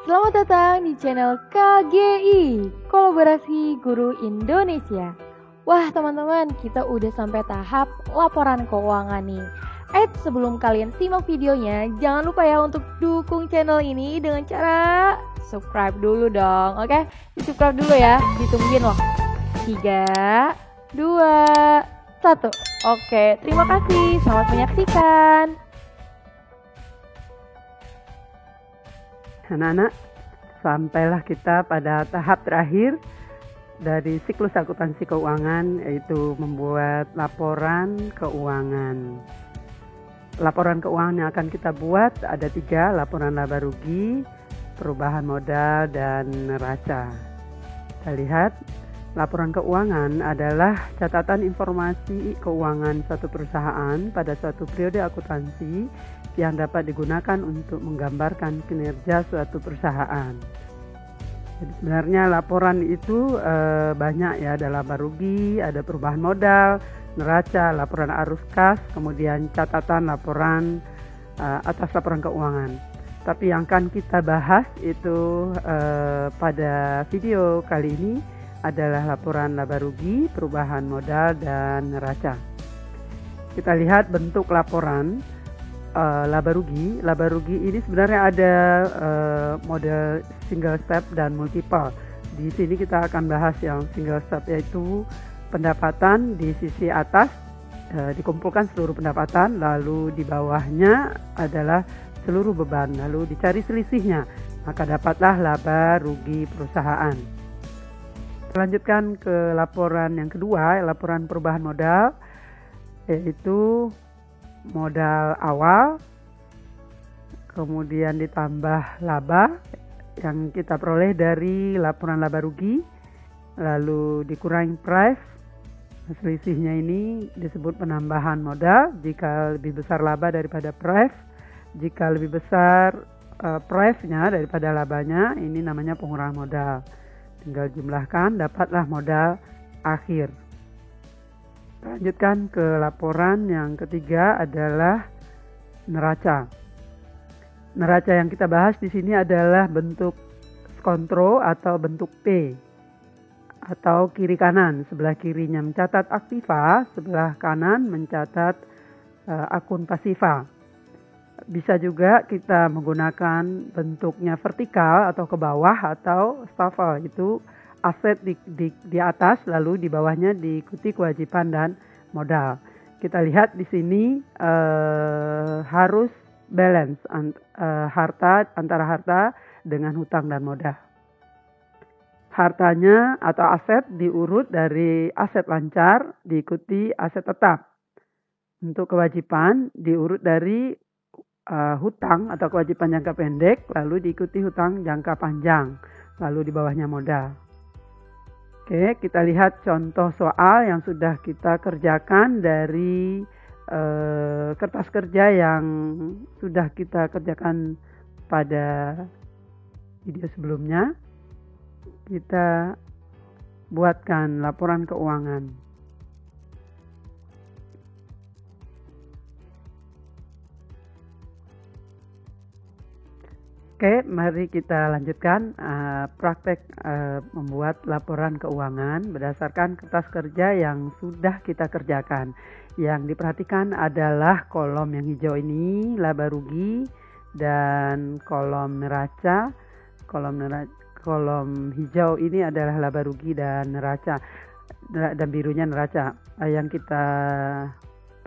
Selamat datang di channel KGI, Kolaborasi Guru Indonesia. Wah teman-teman, kita udah sampai tahap laporan keuangan nih. Sebelum kalian simak videonya, jangan lupa ya untuk dukung channel ini dengan cara subscribe dulu dong. Oke, di subscribe dulu ya, ditungguin loh. 3, 2, 1. Oke, terima kasih, selamat menyaksikan. Anak-anak, sampailah kita pada tahap terakhir dari siklus akuntansi keuangan, yaitu membuat laporan keuangan. Laporan keuangan yang akan kita buat ada 3, laporan laba rugi, perubahan modal, dan neraca. Kita lihat, laporan keuangan adalah catatan informasi keuangan suatu perusahaan pada suatu periode akuntansi yang dapat digunakan untuk menggambarkan kinerja suatu perusahaan. Jadi sebenarnya laporan itu banyak ya, ada laba rugi, ada perubahan modal, neraca, laporan arus kas, kemudian catatan laporan atas laporan keuangan. Tapi yang akan kita bahas itu pada video kali ini adalah laporan laba rugi, perubahan modal, dan neraca. Kita lihat bentuk laporan laba rugi. Laba rugi ini sebenarnya ada model single step dan multiple. Di sini kita akan bahas yang single step, yaitu pendapatan di sisi atas dikumpulkan seluruh pendapatan, lalu di bawahnya adalah seluruh beban, lalu dicari selisihnya, maka dapatlah laba rugi perusahaan. Lanjutkan ke laporan yang kedua, laporan perubahan modal, yaitu modal awal, kemudian ditambah laba yang kita peroleh dari laporan laba rugi, lalu dikurangi price. Selisihnya ini disebut penambahan modal jika lebih besar laba daripada price. Jika lebih besar price-nya daripada labanya, ini namanya pengurangan modal. Tinggal jumlahkan, dapatlah modal akhir. Lanjutkan ke laporan yang ketiga adalah neraca. Neraca yang kita bahas di sini adalah bentuk kontrol atau bentuk P atau kiri kanan. Sebelah kirinya mencatat aktiva, sebelah kanan mencatat akun pasiva. Bisa juga kita menggunakan bentuknya vertikal atau ke bawah atau staffel, itu aset di atas, lalu di bawahnya diikuti kewajiban dan modal. Kita lihat di sini harus balance antara harta dengan hutang dan modal. Hartanya atau aset diurut dari aset lancar diikuti aset tetap. Untuk kewajiban diurut dari hutang atau kewajiban jangka pendek, lalu diikuti hutang jangka panjang, lalu di bawahnya modal. Oke, kita lihat contoh soal yang sudah kita kerjakan dari kertas kerja yang sudah kita kerjakan pada video sebelumnya. Kita buatkan laporan keuangan. Oke, mari kita lanjutkan praktek membuat laporan keuangan berdasarkan kertas kerja yang sudah kita kerjakan. Yang diperhatikan adalah kolom yang hijau ini, laba rugi, dan kolom neraca. Kolom hijau ini adalah laba rugi dan neraca, dan birunya neraca. Yang kita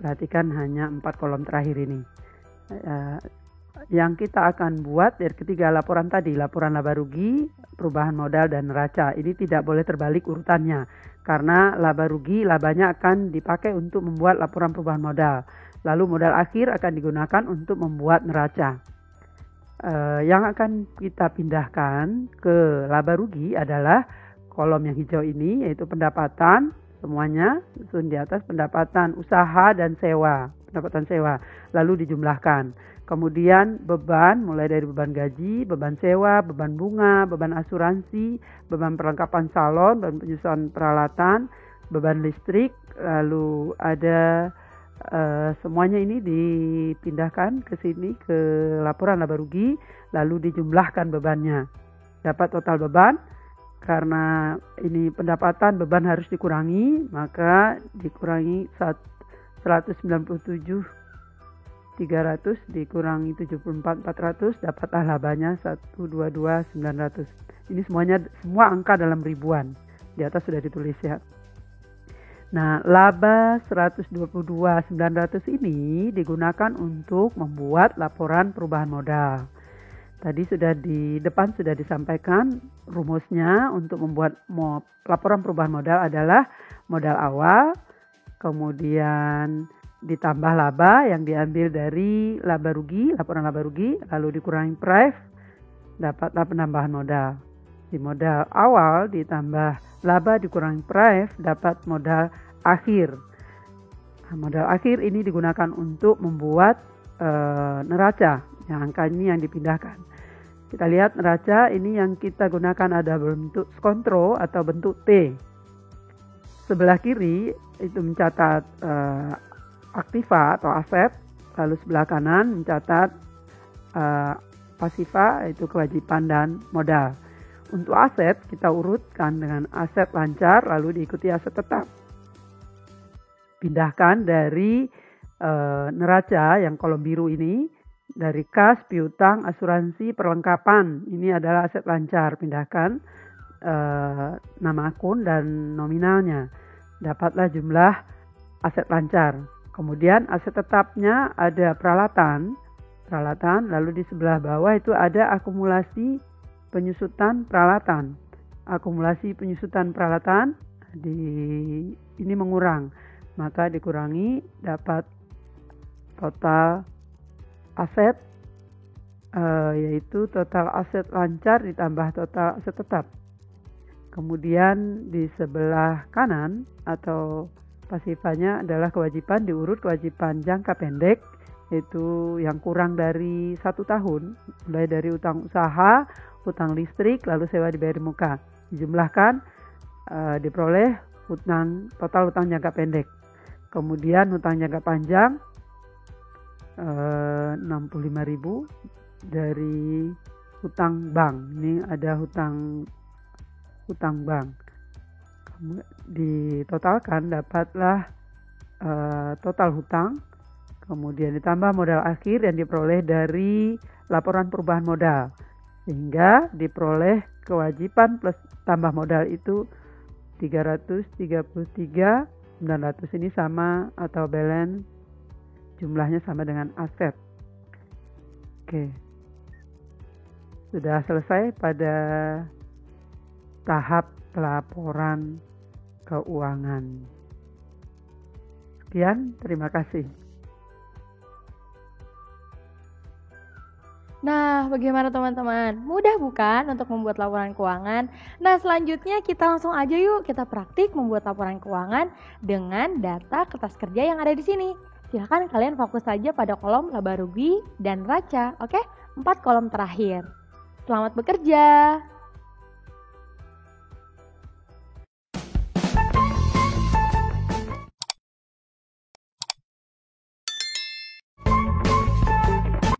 perhatikan hanya 4 kolom terakhir ini. Yang kita akan buat dari ketiga laporan tadi, laporan laba rugi, perubahan modal, dan neraca. Ini tidak boleh terbalik urutannya, karena laba rugi, labanya akan dipakai untuk membuat laporan perubahan modal. Lalu modal akhir akan digunakan untuk membuat neraca. Yang akan kita pindahkan ke laba rugi adalah kolom yang hijau ini, yaitu pendapatan, semuanya susun di atas, pendapatan usaha dan sewa, pendapatan sewa, lalu dijumlahkan. Kemudian beban, mulai dari beban gaji, beban sewa, beban bunga, beban asuransi, beban perlengkapan salon, beban penyusuan peralatan, beban listrik, lalu ada semuanya ini dipindahkan ke sini ke laporan laba rugi, lalu dijumlahkan bebannya. Dapat total beban, karena ini pendapatan beban harus dikurangi, maka dikurangi 197.300 dikurangi 74.400, dapatlah labanya 122.900. Ini semua angka dalam ribuan. Di atas sudah ditulis ya. Nah, laba 122.900 ini digunakan untuk membuat laporan perubahan modal. Tadi di depan sudah disampaikan rumusnya untuk membuat laporan perubahan modal adalah modal awal, kemudian ditambah laba yang diambil dari laba rugi, laporan laba rugi, lalu dikurangi price, dapatlah penambahan modal. Di modal awal ditambah laba dikurangi price, dapat modal akhir. Nah, modal akhir ini digunakan untuk membuat neraca. Yang angka ini yang dipindahkan. Kita lihat neraca ini yang kita gunakan ada bentuk skontro atau bentuk T. Sebelah kiri itu mencatat aktiva atau aset, lalu sebelah kanan mencatat pasiva, itu kewajiban dan modal. Untuk aset kita urutkan dengan aset lancar lalu diikuti aset tetap. Pindahkan dari neraca yang kolom biru ini, dari kas, piutang, asuransi, perlengkapan. Ini adalah aset lancar. Pindahkan nama akun dan nominalnya. Dapatlah jumlah aset lancar. Kemudian aset tetapnya ada peralatan, lalu di sebelah bawah itu ada akumulasi penyusutan peralatan. Akumulasi penyusutan peralatan ini mengurang, maka dikurangi, dapat total aset, yaitu total aset lancar ditambah total aset tetap. Kemudian di sebelah kanan atau pasifanya adalah kewajiban, diurut kewajiban jangka pendek, yaitu yang kurang dari 1 tahun, mulai dari utang usaha, utang listrik, lalu sewa dibayar di muka. Dijumlahkan, diperoleh total utang jangka pendek. Kemudian utang jangka panjang 65.000 dari hutang bank. Ini ada hutang bank. Ditotalkan dapatlah total hutang, kemudian ditambah modal akhir yang diperoleh dari laporan perubahan modal, sehingga diperoleh kewajiban plus tambah modal itu 333.900. Ini sama atau balance, jumlahnya sama dengan aset. Oke. Sudah selesai pada tahap pelaporan keuangan. Sekian, terima kasih. Nah, bagaimana teman-teman? Mudah bukan untuk membuat laporan keuangan? Nah, selanjutnya kita langsung aja yuk kita praktik membuat laporan keuangan dengan data kertas kerja yang ada di sini. Silahkan kalian fokus saja pada kolom laba rugi dan neraca, oke? 4 kolom terakhir. Selamat bekerja!